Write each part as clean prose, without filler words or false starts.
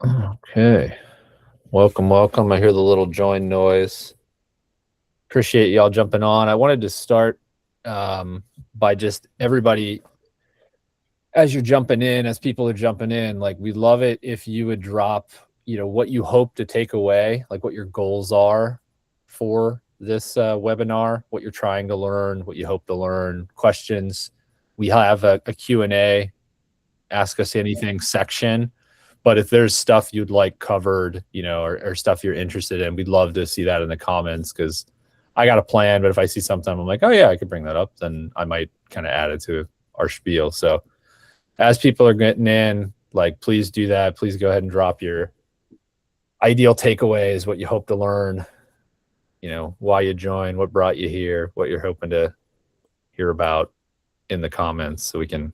Okay. Welcome. I hear the little join noise. Appreciate y'all jumping on. I wanted to start by just everybody, as you're jumping in, as people are jumping in, like we'd love it if you would drop, what you hope to take away, like what your goals are for this webinar, what you're trying to learn, what you hope to learn, questions. We have a Q&A, ask us anything section. But if there's stuff you'd like covered, or stuff you're interested in, we'd love to see that in the comments, because I got a plan, but if I see something, I'm like, oh yeah, I could bring that up, then I might kind of add it to our spiel. So as people are getting in, like, please do that. Please go ahead and drop your ideal takeaways, what you hope to learn, why you joined, what brought you here, what you're hoping to hear about in the comments, so we can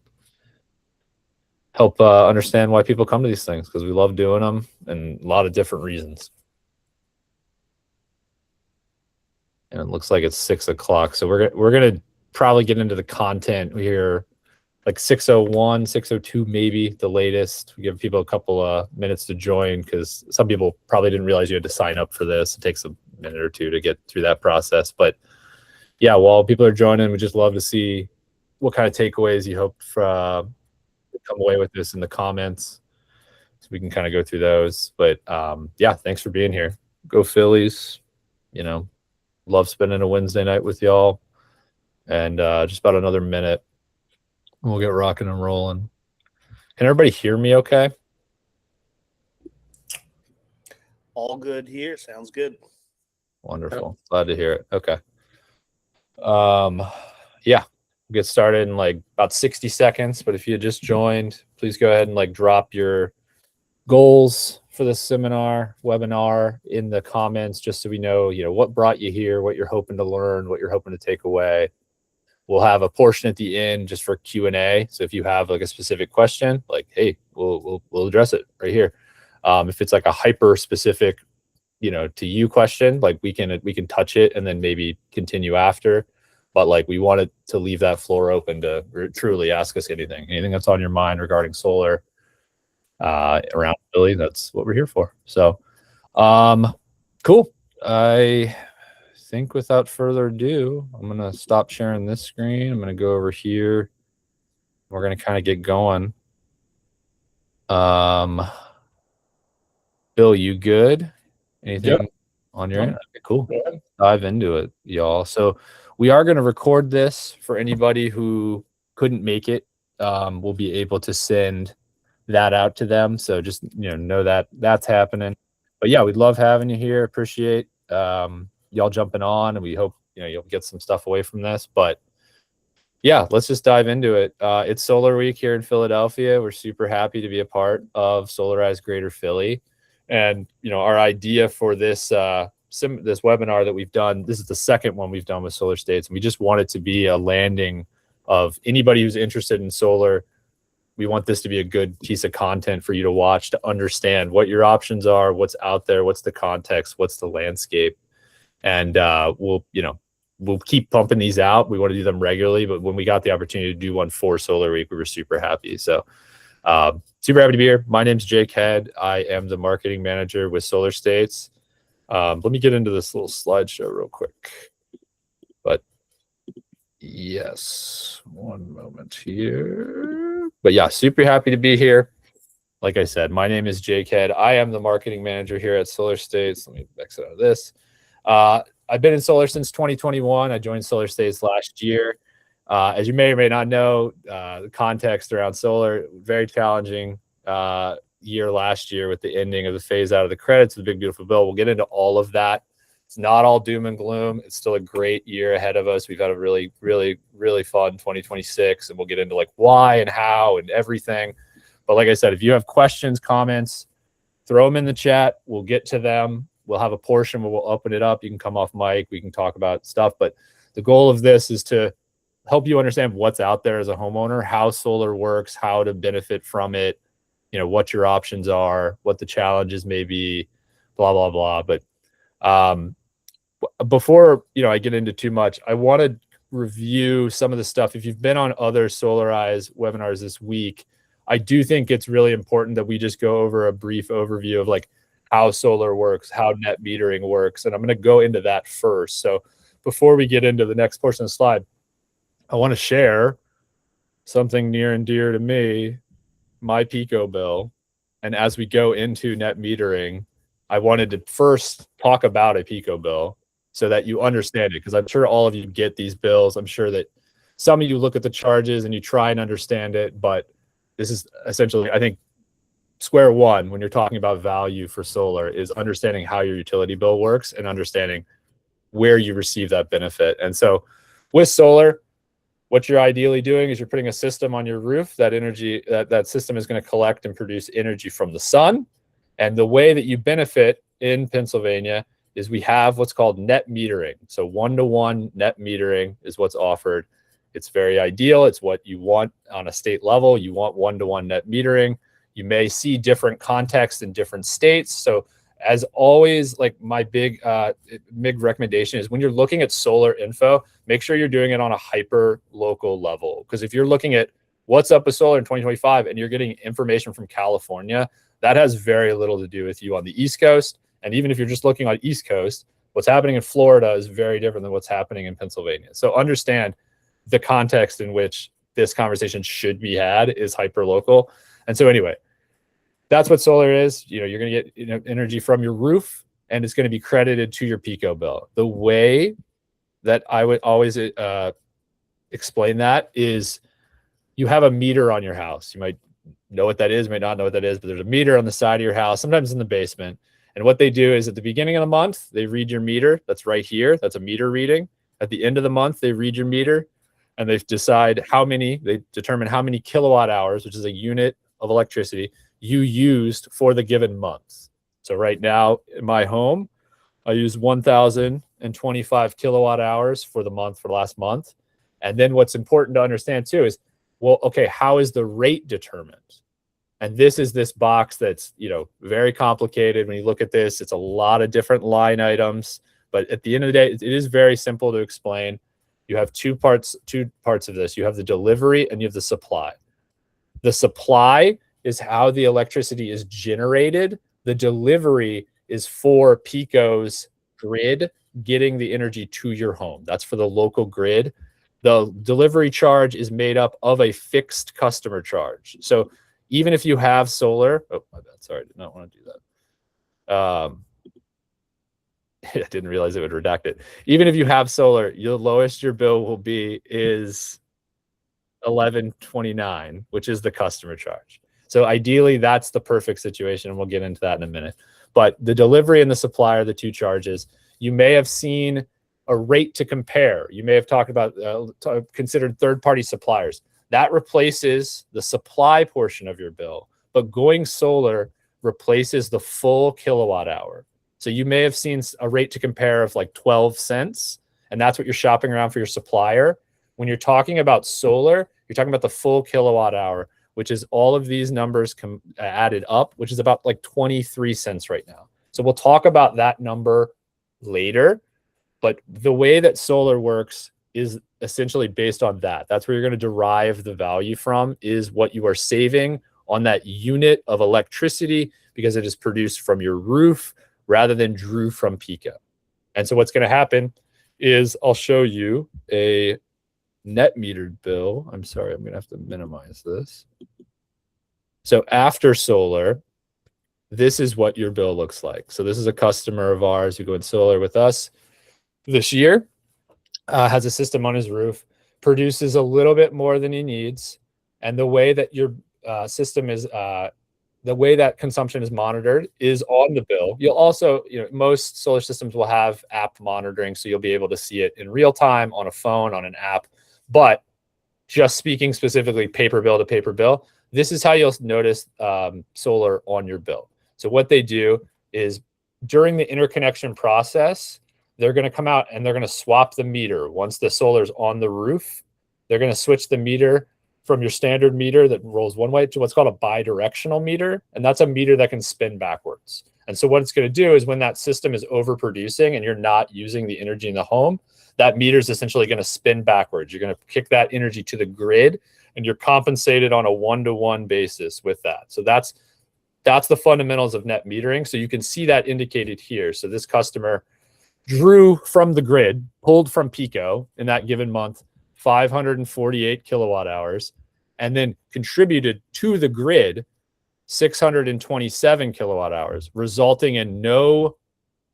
help understand why people come to these things, because we love doing them and a lot of different reasons. And it looks like it's 6 o'clock, so we're gonna probably get into the content here like 6:01, 6:02, maybe the latest. We give people a couple minutes to join, because some people probably didn't realize you had to sign up for this. It takes a minute or two to get through that process. But yeah, while people are joining, we just love to see what kind of takeaways you hope to come away with this in the comments, so we can kind of go through those. But yeah, thanks for being here. Go Phillies. Love spending a Wednesday night with y'all. And just about another minute, we'll get rocking and rolling. Can everybody hear me okay? All good here. Sounds good. Wonderful. Glad to hear it. Okay. Yeah, we'll get started in like about 60 seconds. But if you just joined, please go ahead and like drop your goals for this webinar in the comments, just so we know, what brought you here, what you're hoping to learn, what you're hoping to take away. We'll have a portion at the end just for Q&A. So if you have like a specific question, like, hey, we'll address it right here. If it's like a hyper specific, to you question, like we can touch it and then maybe continue after. But like, we wanted to leave that floor open to truly ask us anything that's on your mind regarding solar around Philly. That's what we're here for. So cool. I think without further ado, I'm gonna stop sharing this screen. I'm gonna go over here. We're gonna kind of get going. Bill, you good? Anything on your end? Okay, cool. Dive into it, y'all. So we are gonna record this for anybody who couldn't make it. We'll be able to send that out to them. So just know that that's happening. But yeah, we'd love having you here. Appreciate y'all jumping on, and we hope you'll get some stuff away from this. But yeah, let's just dive into it. It's Solar Week here in Philadelphia. We're super happy to be a part of Solarize Greater Philly. And our idea for this this webinar that we've done, this is the second one we've done with Solar States, and we just want it to be a landing of anybody who's interested in solar. We want this to be a good piece of content for you to watch, to understand what your options are, what's out there, what's the context, what's the landscape. And we'll keep pumping these out. We want to do them regularly, but when we got the opportunity to do one for Solar Week, we were super happy. So super happy to be here. My name's Jake Head. I am the marketing manager with Solar States. Let me get into this little slideshow real quick. But yes, one moment here. But yeah, super happy to be here. Like I said, my name is Jake Head. I am the marketing manager here at Solar States. Let me exit out of this. I've been in solar since 2021. I joined Solar States last year. As you may or may not know, the context around solar, very challenging year last year with the ending of the phase out of the credits, the big beautiful bill. We'll get into all of that. It's not all doom and gloom. It's still a great year ahead of us. We've had a really, really, really fun 2026, and we'll get into like why and how and everything. But like I said, if you have questions, comments, throw them in the chat. We'll get to them. We'll have a portion where we'll open it up. You can come off mic. We can talk about stuff. But the goal of this is to help you understand what's out there as a homeowner, how solar works, how to benefit from it, what your options are, what the challenges may be, blah, blah, blah. But before I get into too much, I want to review some of the stuff. If you've been on other Solarize webinars this week, I do think it's really important that we just go over a brief overview of like how solar works, how net metering works. And I'm going to go into that first. So before we get into the next portion of the slide, I want to share something near and dear to me, my Pico bill. And as we go into net metering, I wanted to first talk about a Pico bill so that you understand it, because I'm sure all of you get these bills. I'm sure that some of you look at the charges and you try and understand it, but this is essentially, I think, square one when you're talking about value for solar is understanding how your utility bill works and understanding where you receive that benefit. And so with solar, what you're ideally doing is you're putting a system on your roof. That energy, that system is going to collect and produce energy from the sun. And the way that you benefit in Pennsylvania is we have what's called net metering. So 1-to-1 net metering is what's offered. It's very ideal. It's what you want on a state level. You want 1-to-1 net metering. You may see different contexts in different states. So as always, like my big recommendation is when you're looking at solar info, make sure you're doing it on a hyper local level. Because if you're looking at what's up with solar in 2025 and you're getting information from California, that has very little to do with you on the East Coast. And even if you're just looking on East Coast, what's happening in Florida is very different than what's happening in Pennsylvania. So understand the context in which this conversation should be had is hyper local. And so anyway, that's what solar is. You know, you're going to get energy from your roof and it's going to be credited to your Pico bill. The way that I would always explain that is you have a meter on your house. You might know what that is, might not know what that is, but there's a meter on the side of your house, sometimes in the basement. And what they do is at the beginning of the month, they read your meter. That's right here. That's a meter reading. At the end of the month, they read your meter and they determine how many kilowatt hours, which is a unit of electricity, you used for the given month. So right now in my home, I use 1,025 kilowatt hours for the last month. And then what's important to understand too is, well, okay, how is the rate determined? And this is this box that's, very complicated. When you look at this, it's a lot of different line items, but at the end of the day, it is very simple to explain. You have two parts of this. You have the delivery and you have the supply. The supply is how the electricity is generated. The delivery is for Pico's grid getting the energy to your home. That's for the local grid. The delivery charge is made up of a fixed customer charge. So even if you have solar, oh, my bad, sorry, I did not want to do that. I didn't realize it would redact it. Even if you have solar, the lowest your bill will be is $11.29, which is the customer charge. So ideally, that's the perfect situation, and we'll get into that in a minute. But the delivery and the supply are the two charges. You may have seen a rate to compare. You may have talked about considered third-party suppliers. That replaces the supply portion of your bill, but going solar replaces the full kilowatt hour. So you may have seen a rate to compare of like 12 cents, and that's what you're shopping around for your supplier. When you're talking about solar, you're talking about the full kilowatt hour, which is all of these numbers added up, which is about like 23 cents right now. So we'll talk about that number later, but the way that solar works is essentially based on that. That's where you're going to derive the value from, is what you are saving on that unit of electricity because it is produced from your roof rather than drew from Pico. And so what's going to happen is I'll show you a net metered bill. I'm sorry, I'm going to have to minimize this. So after solar, this is what your bill looks like. So this is a customer of ours who went solar with us this year, has a system on his roof, produces a little bit more than he needs. And the way that your system is, the way that consumption is monitored is on the bill. You'll also, most solar systems will have app monitoring, so you'll be able to see it in real time on a phone, on an app. But just speaking specifically paper bill to paper bill, this is how you'll notice solar on your bill. So what they do is during the interconnection process, they're going to come out and they're going to swap the meter. Once the solar's on the roof, they're going to switch the meter from your standard meter that rolls one way to what's called a bidirectional meter. And that's a meter that can spin backwards. And so what it's going to do is when that system is overproducing and you're not using the energy in the home, that meter is essentially going to spin backwards. You're going to kick that energy to the grid. and you're compensated on a one-to-one basis with that. So that's the fundamentals of net metering. So you can see that indicated here. So this customer drew from the grid, pulled from Pico in that given month, 548 kilowatt hours, and then contributed to the grid 627 kilowatt hours, resulting in no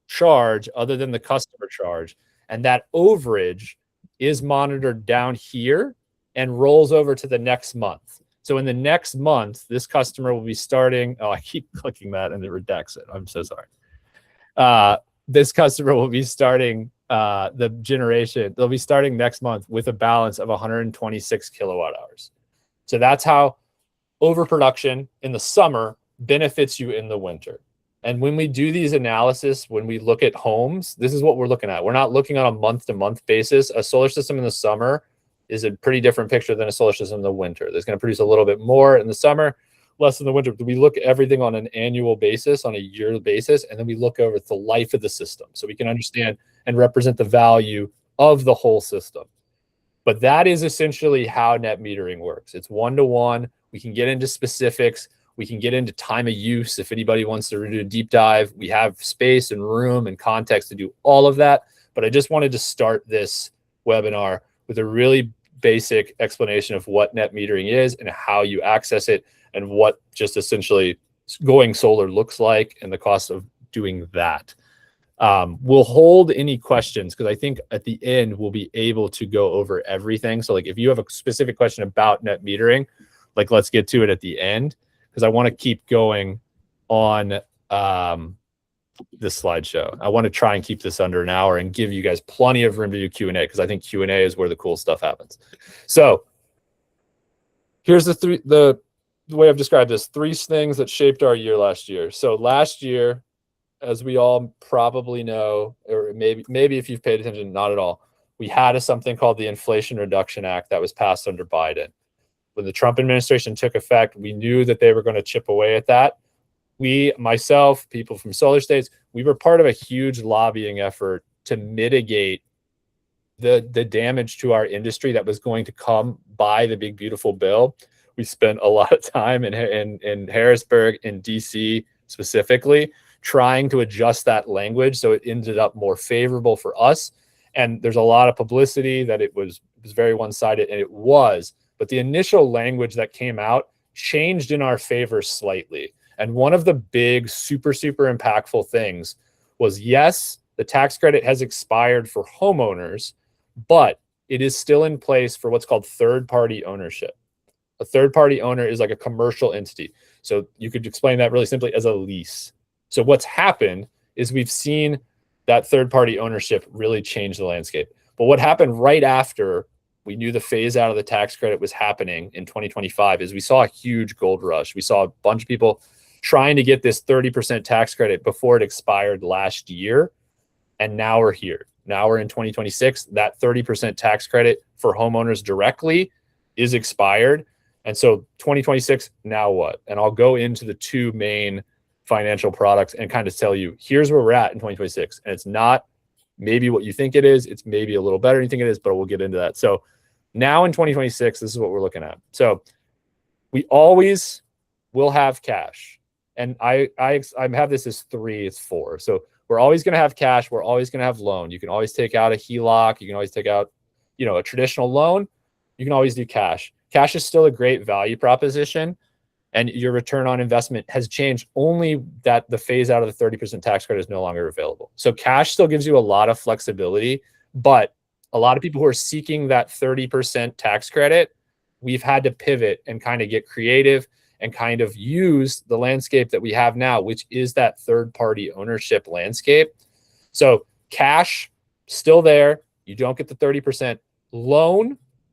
charge other than the customer charge. And that overage is monitored down here and rolls over to the next month. So in the next month, this customer will be starting, I keep clicking that and it redacts it. I'm so sorry. This customer will be starting the generation. They'll be starting next month with a balance of 126 kilowatt hours. So that's how overproduction in the summer benefits you in the winter. And when we do these analysis, when we look at homes, this is what we're looking at. We're not looking on a month-to-month basis. A solar system in the summer is a pretty different picture than a solar system in the winter. That's going to produce a little bit more in the summer, less in the winter. We look at everything on an annual basis, on a yearly basis, and then we look over the life of the system so we can understand and represent the value of the whole system. But that is essentially how net metering works. It's one-to-one. We can get into specifics. We can get into time of use if anybody wants to do a deep dive. We have space and room and context to do all of that. But I just wanted to start this webinar with a really basic explanation of what net metering is and how you access it and what just essentially going solar looks like and the cost of doing that. We'll hold any questions because I think at the end we'll be able to go over everything. So like if you have a specific question about net metering, like let's get to it at the end because I want to keep going on this slideshow. I want to try and keep this under an hour and give you guys plenty of room to do Q&A because I think Q&A is where the cool stuff happens. So here's the way I've described this, 3 things that shaped our year last year. So last year, as we all probably know, or maybe if you've paid attention, not at all, we had something called the Inflation Reduction Act that was passed under Biden. When the Trump administration took effect, we knew that they were going to chip away at that. Myself, people from solar states, we were part of a huge lobbying effort to mitigate the damage to our industry that was going to come by the big, beautiful bill. We spent a lot of time in Harrisburg, in DC specifically, trying to adjust that language so it ended up more favorable for us. And there's a lot of publicity that it was very one-sided, and it was. But the initial language that came out changed in our favor slightly. And one of the big, super impactful things was, yes, the tax credit has expired for homeowners, but it is still in place for what's called third-party ownership. A third-party owner is like a commercial entity. So you could explain that really simply as a lease. So what's happened is we've seen that third-party ownership really change the landscape. But what happened right after we knew the phase out of the tax credit was happening in 2025 is we saw a huge gold rush. We saw a bunch of people trying to get this 30% tax credit before it expired last year. And now we're here. Now we're in 2026. That 30% tax credit for homeowners directly is expired. And so 2026, now what? And I'll go into the 2 main financial products and kind of tell you, here's where we're at in 2026. And it's not maybe what you think it is. It's maybe a little better than you think it is, but we'll get into that. So now in 2026, this is what we're looking at. So we always will have cash. And I have this as 3, it's 4. So we're always going to have cash. We're always going to have loan. You can always take out a HELOC. You can always take out, a traditional loan. You can always do cash. Cash is still a great value proposition. And your return on investment has changed only that the phase out of the 30% tax credit is no longer available. So cash still gives you a lot of flexibility, but a lot of people who are seeking that 30% tax credit, we've had to pivot and kind of get creative and kind of use the landscape that we have now, which is that third-party ownership landscape. So cash, still there. You don't get the 30%.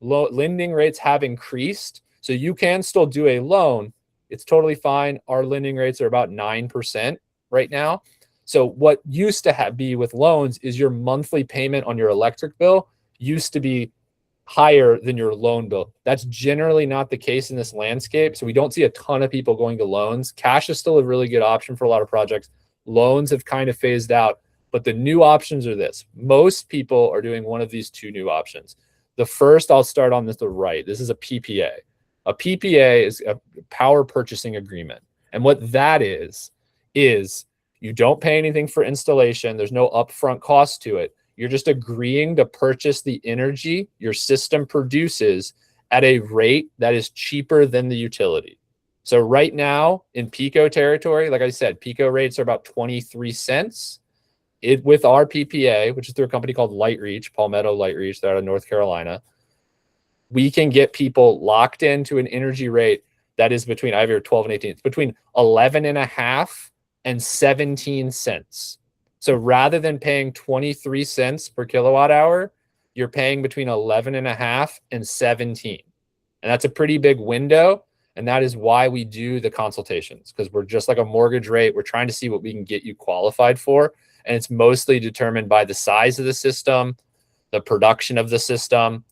Lending rates have increased. So you can still do a loan. It's totally fine. Our lending rates are about 9% right now. So what used to be with loans is your monthly payment on your electric bill used to be higher than your loan bill. That's generally not the case in this landscape. So we don't see a ton of people going to loans. Cash is still a really good option for a lot of projects. Loans have kind of phased out, but the new options are this. Most people are doing one of these 2 new options. The first, I'll start on the right. This is a PPA. A PPA is a power purchasing agreement. And what that is you don't pay anything for installation. There's no upfront cost to it. You're just agreeing to purchase the energy your system produces at a rate that is cheaper than the utility. So right now in PICO territory, like I said, PICO rates are about 23 cents. With our PPA, which is through a company called LightReach, Palmetto LightReach, they're out of North Carolina, we can get people locked into an energy rate that is between, I have here 12 and 18, it's between 11 and a half and 17 cents. So rather than paying 23 cents per kilowatt hour, you're paying between 11 and a half and 17. And that's a pretty big window. And that is why we do the consultations, because we're just like a mortgage rate. We're trying to see what we can get you qualified for. And it's mostly determined by the size of the system, the production of the system.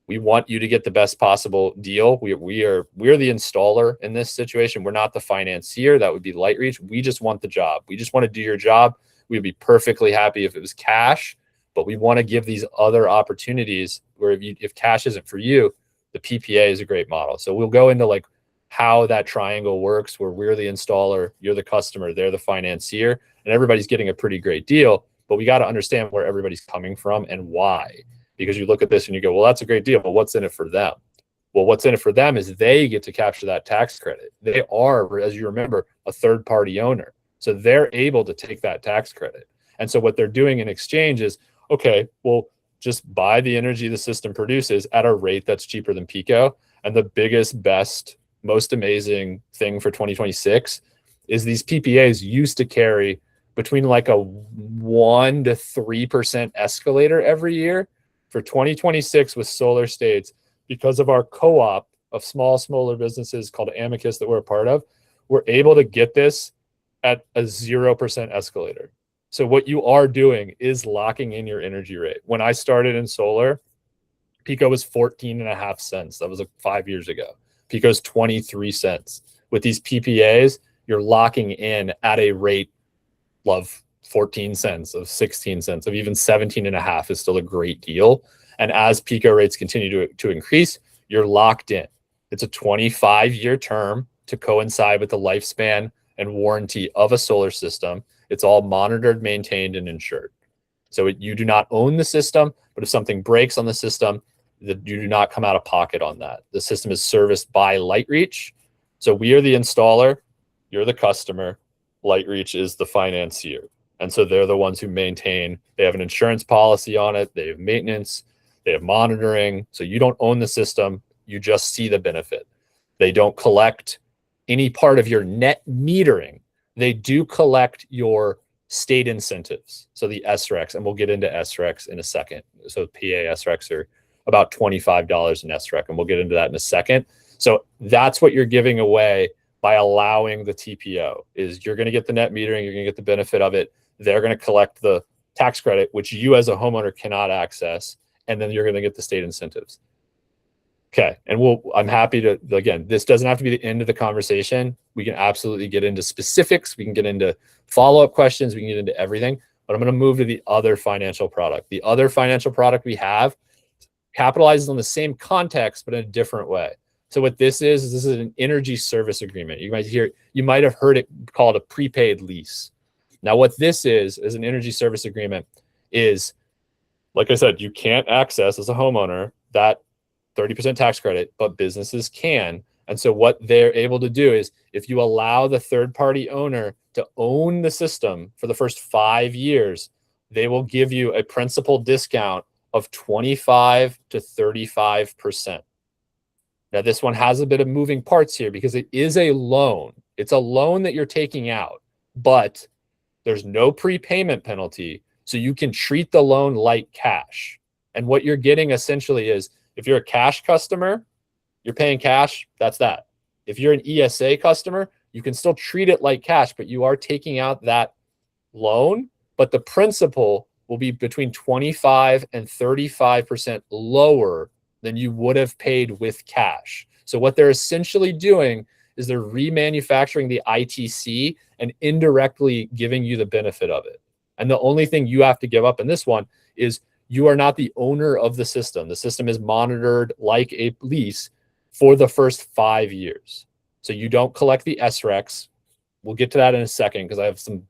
We want you to get the best possible deal. We're the installer in this situation. We're not the financier. That would be LightReach. We just want the job. We just want to do your job. We'd be perfectly happy if it was cash, but we want to give these other opportunities where if cash isn't for you, the PPA is a great model. So we'll go into like how that triangle works, where we're the installer, you're the customer, they're the financier, and everybody's getting a pretty great deal. But we got to understand where everybody's coming from and why. Because you look at this and you go, well, that's a great deal, but what's in it for them? Well, what's in it for them is they get to capture that tax credit. They are, as you remember, a third-party owner. So they're able to take that tax credit. And so what they're doing in exchange is, okay, well, just buy the energy the system produces at a rate that's cheaper than PICO. And the biggest, best, most amazing thing for 2026 is these PPAs used to carry between like a 1% to 3% escalator every year. For 2026 with Solar States, because of our co-op of smaller businesses called Amicus that we're a part of, we're able to get this at a 0% escalator. So what you are doing is locking in your energy rate. When I started in solar, PICO was 14.5 cents. That was like 5 years ago. PICO's 23 cents. With these PPAs, you're locking in at a rate of 14 cents, of 16 cents, of even 17.5 is still a great deal. And as PICO rates continue to increase, you're locked in. It's a 25-year term to coincide with the lifespan and warranty of a solar system. It's all monitored, maintained, and insured. So you do not own the system, but if something breaks on the system, you do not come out of pocket on that. The system is serviced by LightReach. So we are the installer, you're the customer, LightReach is the financier. And so they're the ones who maintain, they have an insurance policy on it, they have maintenance, they have monitoring. So you don't own the system, you just see the benefit. They don't collect any part of your net metering. They do collect your state incentives. So the SRECs, and we'll get into SRECs in a second. So PA SRECs are about $25 an SREC, and we'll get into that in a second. So that's what you're giving away by allowing the TPO, is you're going to get the net metering, you're going to get the benefit of it. They're going to collect the tax credit, which you as a homeowner cannot access, and then you're going to get the state incentives. Okay, and I'm happy to, again, this doesn't have to be the end of the conversation. We can absolutely get into specifics. We can get into follow-up questions. We can get into everything, but I'm going to move to the other financial product. The other financial product we have capitalizes on the same context, but in a different way. So what this is an energy service agreement. You might have heard it called a prepaid lease. Now, what this is an energy service agreement is, like I said, you can't access as a homeowner that 30% tax credit, but businesses can. And so what they're able to do is, if you allow the third-party owner to own the system for the first 5 years, they will give you a principal discount of 25 to 35%. Now, this one has a bit of moving parts here because it is a loan. It's a loan that you're taking out, but there's no prepayment penalty. So you can treat the loan like cash. And what you're getting essentially is, if you're a cash customer, you're paying cash, that's that. If you're an ESA customer, you can still treat it like cash, but you are taking out that loan, but the principal will be between 25 and 35% lower than you would have paid with cash. So what they're essentially doing is they're remanufacturing the ITC and indirectly giving you the benefit of it. And the only thing you have to give up in this one is you are not the owner of the system. The system is monitored like a lease. for the first 5 years. So you don't collect the SREX. We'll get to that in a second because I have some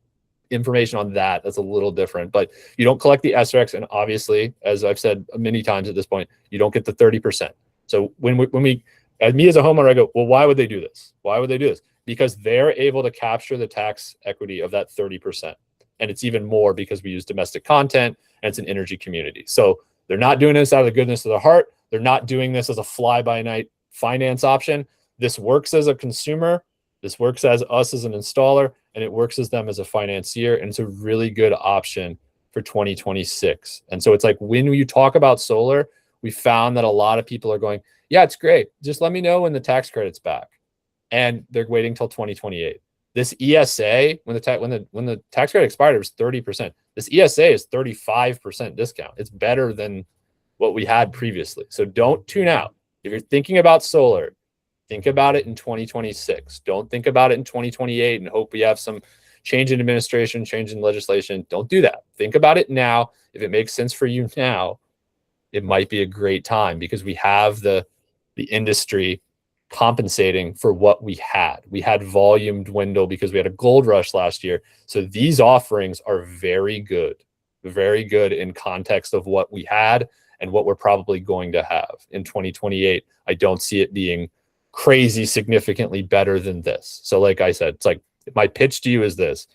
information on that that's a little different, but you don't collect the SREX. And obviously, as I've said many times at this point, you don't get the 30%. So when we as me as a homeowner, I go, well, why would they do this? Why would they do this? Because they're able to capture the tax equity of that 30%. And it's even more because we use domestic content and it's an energy community. So they're not doing this out of the goodness of their heart. They're not doing this as a fly-by-night finance option. This works as a consumer. This works as us as an installer, and it works as them as a financier. And it's a really good option for 2026. And so it's like when you talk about solar, we found that a lot of people are going, yeah, it's great. Just let me know when the tax credit's back. And they're waiting till 2028. This ESA, when the tax credit expired, it was 30%. This ESA is 35% discount. It's better than what we had previously. So don't tune out. If you're thinking about solar, think about it in 2026. Don't think about it in 2028 and hope we have some change in administration, change in legislation. Don't do that. Think about it now. If it makes sense for you now, it might be a great time because we have the industry compensating for what we had. We had volume dwindle because we had a gold rush last year. So these offerings are very good in context of what we had and what we're probably going to have in 2028. I don't see it being crazy significantly better than this. So like I said, it's like my pitch to you is this: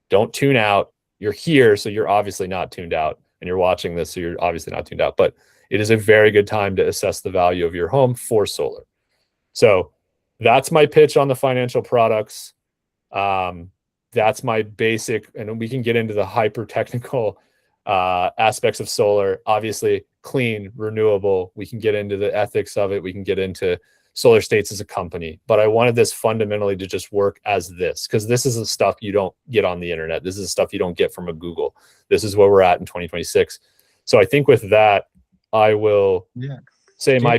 don't tune out. You're here, so you're obviously not tuned out, and you're watching this, so you're obviously not tuned out. But it is a very good time to assess the value of your home for solar. So that's my pitch on the financial products. That's my basic, and we can get into the hyper technical aspects of solar. Obviously, clean, renewable. We can get into the ethics of it. We can get into Solar States as a company. But I wanted this fundamentally to just work as this, because this is the stuff you don't get on the internet. This is the stuff you don't get from a Google. This is where we're at in 2026. So I think with that, I will say my